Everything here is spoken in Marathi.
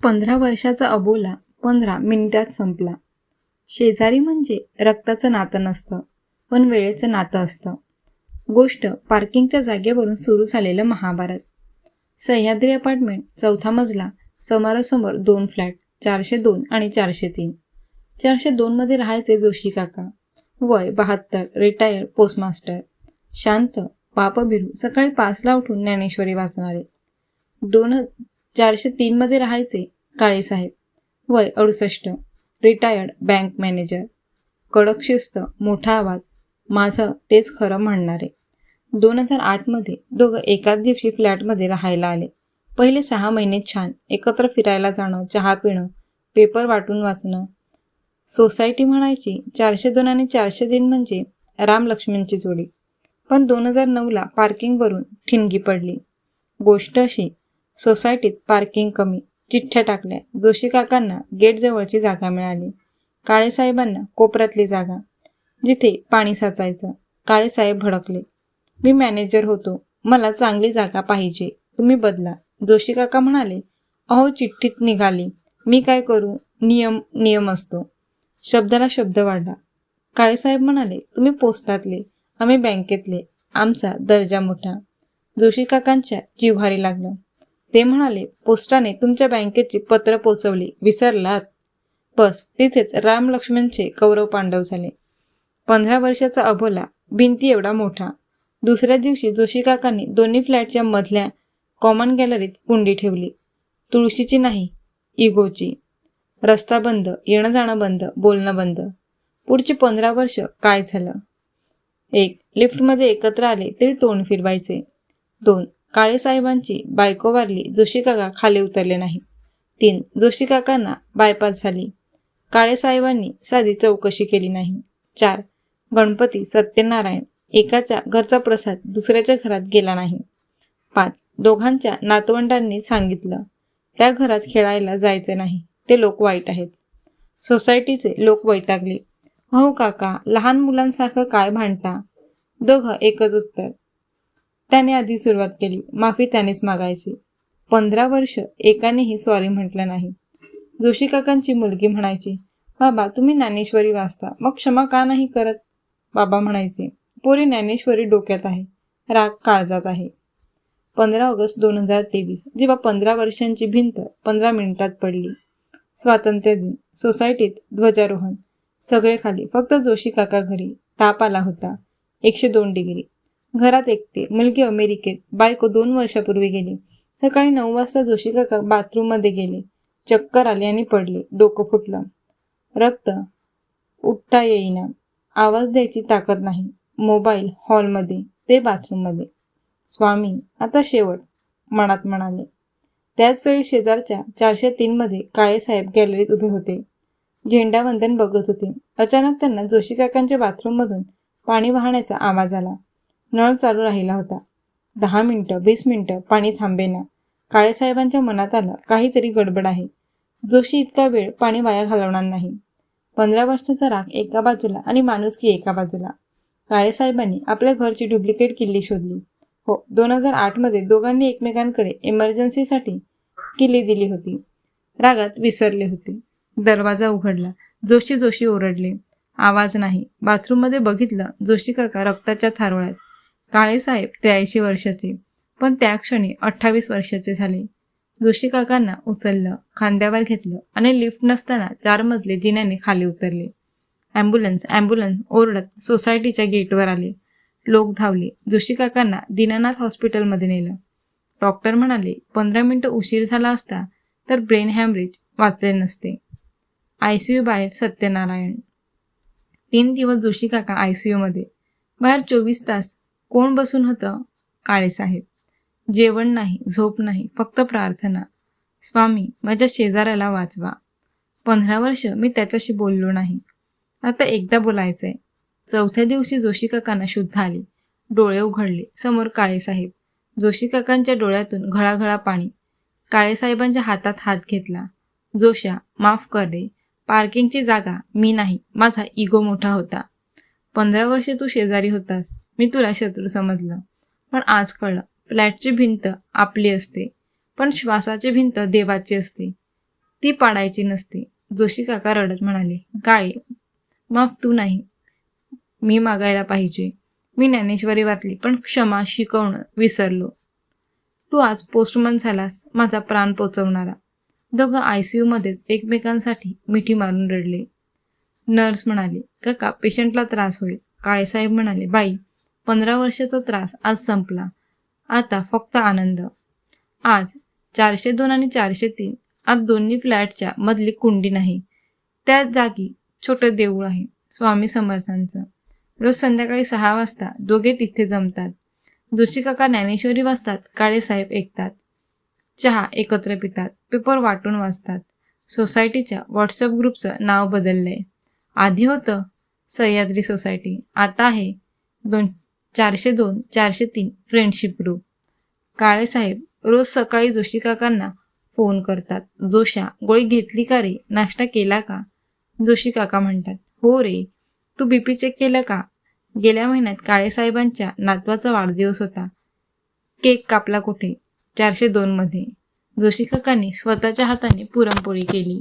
15 वर्षाचा अबोला 15 मिनिटात संपला. शेजारी म्हणजे रक्ताचं नातं नसतं, पण वेळेचं नातं असतं. गोष्ट पार्किंगच्या जागेवरून सुरू झालेलं महाभारत. सह्याद्री अपार्टमेंट, 4था मजला, समोरासमोर 2 फ्लॅट, 402 आणि 403. 402 मध्ये राहायचे जोशी काका. वय 72, रिटायर्ड पोस्टमास्टर. शांत, पापभिरू, सकाळी 5ला उठून ज्ञानेश्वरी वाचणारे. 403 मध्ये राहायचे काळेसाहेब. वय 68, रिटायर्ड बँक मॅनेजर. कडक शिस्त, मोठा आवाज, माझं तेच खरं म्हणणारे. 2008 मध्ये दोघं एकाच दिवशी फ्लॅटमध्ये राहायला आले. पहिले 6 महिने छान, एकत्र फिरायला जाणं, चहा पिणं, पेपर वाटून वाचणं. सोसायटी म्हणायची 402 आणि 403 म्हणजे राम लक्ष्मणची जोडी. पण 2009ला पार्किंगवरून ठिणगी पडली. गोष्ट अशी, सोसायटीत पार्किंग कमी, चिठ्ठ्या टाकल्या. जोशी काकांना गेटजवळची जागा मिळाली. काळेसाहेबांना कोपऱ्यातली जागा, जिथे पाणी साचायचं. काळेसाहेब भडकले. मी मॅनेजर होतो, मला चांगली जागा पाहिजे, तुम्ही बदला. जोशी काका म्हणाले, अहो चिठ्ठीत निघाली, मी काय करू, नियम असतो. शब्दाला शब्द वाढला. काळेसाहेब म्हणाले, तुम्ही पोस्टातले, आम्ही बँकेतले, आमचा दर्जा मोठा. जोशी काकांच्या जिव्हारी लागलं. ते म्हणाले, पोस्टाने तुमच्या बँकेची पत्र पोचवली, विसरलात? बस तिथेच राम लक्ष्मणचे कौरव पांडव झाले. 15 वर्षाचा अबोला भिंती एवढा मोठा. दुसऱ्या दिवशी जोशी काकांनी दोन्ही फ्लॅटच्या मधल्या कॉमन गॅलरीत कुंडी ठेवली. तुळशीची नाही, इगोची. रस्ता बंद, येणं जाणं बंद, बोलणं बंद. पुढची 15 वर्ष काय झालं? 1. लिफ्टमध्ये एकत्र आले तरी तोंड फिरवायचे. 2. काळेसाहेबांची बायको वारली, जोशी काका खाली उतरले नाही. 3. जोशी काकांना बायपास झाली, काळेसाहेबांनी साधी चौकशी केली नाही. 4. गणपती सत्यनारायण, एकाच्या घरचा प्रसाद दुसऱ्याच्या घरात गेला नाही. 5. दोघांच्या नातवंडांनी सांगितलं, त्या घरात खेळायला जायचे नाही, ते लोक वाईट आहेत. सोसायटीचे लोक वैतागले. हो काका, लहान मुलांसारखं काय भांडता? दोघं एकच उत्तर. त्याने आधी सुरुवात केली, माफी त्यानेच मागायची. 15 वर्ष एकानेही सॉरी म्हटलं नाही. जोशी काकांची मुलगी म्हणायची, बाबा तुम्ही ज्ञानेश्वरी वाचता, मग क्षमा का नाही करत? बाबा म्हणायचे, पोरी ज्ञानेश्वरी डोक्यात आहे, राग काळजात आहे. 15 ऑगस्ट 2023, जेव्हा 15 वर्षांची भिंत 15 मिनिटात पडली. स्वातंत्र्य दिन. सोसायटीत ध्वजारोहण. सगळे खाली, फक्त जोशी काका घरी. ताप आला होता, 102 डिग्री. घरात एकटे, मुलगी अमेरिकेत, बायको 2 वर्षापूर्वी गेली. सकाळी 9 वाजता जोशी काका बाथरूममध्ये गेले. चक्कर आली आणि पडले, डोकं फुटलं. रक्त उठता येईना, आवाज द्यायची ताकद नाही. मोबाईल हॉलमध्ये, ते बाथरूममध्ये. स्वामी, आता शेवट, मनात म्हणाले. त्याच वेळी शेजारच्या 403 मध्ये काळेसाहेब गॅलरीत उभे होते. झेंडावंदन बघत होते. अचानक त्यांना जोशी काकांच्या बाथरूममधून पाणी वाहण्याचा आवाज आला. नळ चालू राहिला होता. 10 मिनिटं, 20 मिनिटं पाणी थांबेना. काळेसाहेबांच्या मनात आलं, काहीतरी गडबड आहे. जोशी इतका वेळ पाणी वाया घालवणार नाही. 15 वर्षाचा राग एका बाजूला आणि माणुसकी एका बाजूला. काळेसाहेबांनी आपल्या घरची डुप्लिकेट किल्ली शोधली. हो, 2008 मध्ये दोघांनी एकमेकांकडे इमर्जन्सीसाठी किल्ली दिली होती. रागात विसरले होते. दरवाजा उघडला. जोशी ओरडले. आवाज नाही. बाथरूममध्ये बघितलं, जोशी काका रक्ताच्या थारोळ्यात. काळेसाहेब 83 वर्षाचे, पण त्या क्षणी 28 वर्षाचे झाले. जोशी काकांना उचललं, खांद्यावर घेतलं आणि लिफ्ट नसताना 4 मजले जिन्याने खाली उतरले. ॲम्ब्युलन्स ओरडत सोसायटीच्या गेटवर आले. लोक धावले. जोशी काकांना दीनानाथ हॉस्पिटलमध्ये नेलं. डॉक्टर म्हणाले, 15 मिनिटं उशीर झाला असता तर ब्रेन हॅमरेज वाचले नसते. ICU बाहेर सत्यनारायण. 3 दिवस जोशी काका ICU मध्ये. बाहेर 24 तास कोण बसून होतं? काळेसाहेब. जेवण नाही, झोप नाही, फक्त प्रार्थना. स्वामी, माझ्या शेजाऱ्याला वाचवा. 15 वर्ष मी त्याच्याशी बोललो नाही. आता एकदा बोलायचंय. 4थ्या दिवशी जोशी काकांना शुद्ध आली. डोळे उघडले. समोर काळेसाहेब. जोशी काकांच्या डोळ्यातून घळाघळा पाणी. काळेसाहेबांच्या हातात हात घेतला. जोशा, माफ कर रे. पार्किंगची जागा मी नाही, माझा इगो मोठा होता. 15 वर्षे तू शेजारी होतास, मी तुला शत्रू समजलं. पण आज कळलं, फ्लॅटची भिंत आपली असते, पण श्वासाची भिंत देवाची असते. ती पाडायची नसते. जोशी काका रडत म्हणाले, काळे, माफ तू नाही, मी मागायला पाहिजे. मी ज्ञानेश्वरी वाचली पण क्षमा शिकवणं विसरलो. तू आज पोस्टमन झालास, माझा प्राण पोचवणारा. दोघं ICU मध्येच एकमेकांसाठी मिठी मारून रडले. नर्स म्हणाली, काका पेशंटला त्रास होईल. काळेसाहेब म्हणाले, बाई 15 वर्षाचा त्रास आज संपला. आता फक्त आनंद. आज 402 आणि 403 आज दोन्ही फ्लॅटच्या मधली कुंडी नाही, त्या जागी छोटं देऊळ आहे स्वामी समर्थांचं. रोज संध्याकाळी 6 वाजता दोघे तिथे जमतात. जोशी काका ज्ञानेश्वरी वाचतात, काळेसाहेब ऐकतात. चहा एकत्र पितात, पेपर वाटून वाचतात. सोसायटीच्या व्हॉट्सअप ग्रुपचं नाव बदललंय. आधी होतं सह्याद्री सोसायटी, आता आहे 402 403 फ्रेंडशिप ग्रुप. काळेसाहेब रोज सकाळी जोशी काकांना फोन करतात. जोशा, गोळी घेतली का रे? नाश्ता केला का? जोशी काका म्हणतात, हो रे. तू BP चेक केलं का? गेल्या महिन्यात काळेसाहेबांच्या नातवाचा वाढदिवस होता. केक कापला कुठे? 402 मध्ये. जोशी काकांनी स्वतःच्या हाताने पुरणपोळी केली.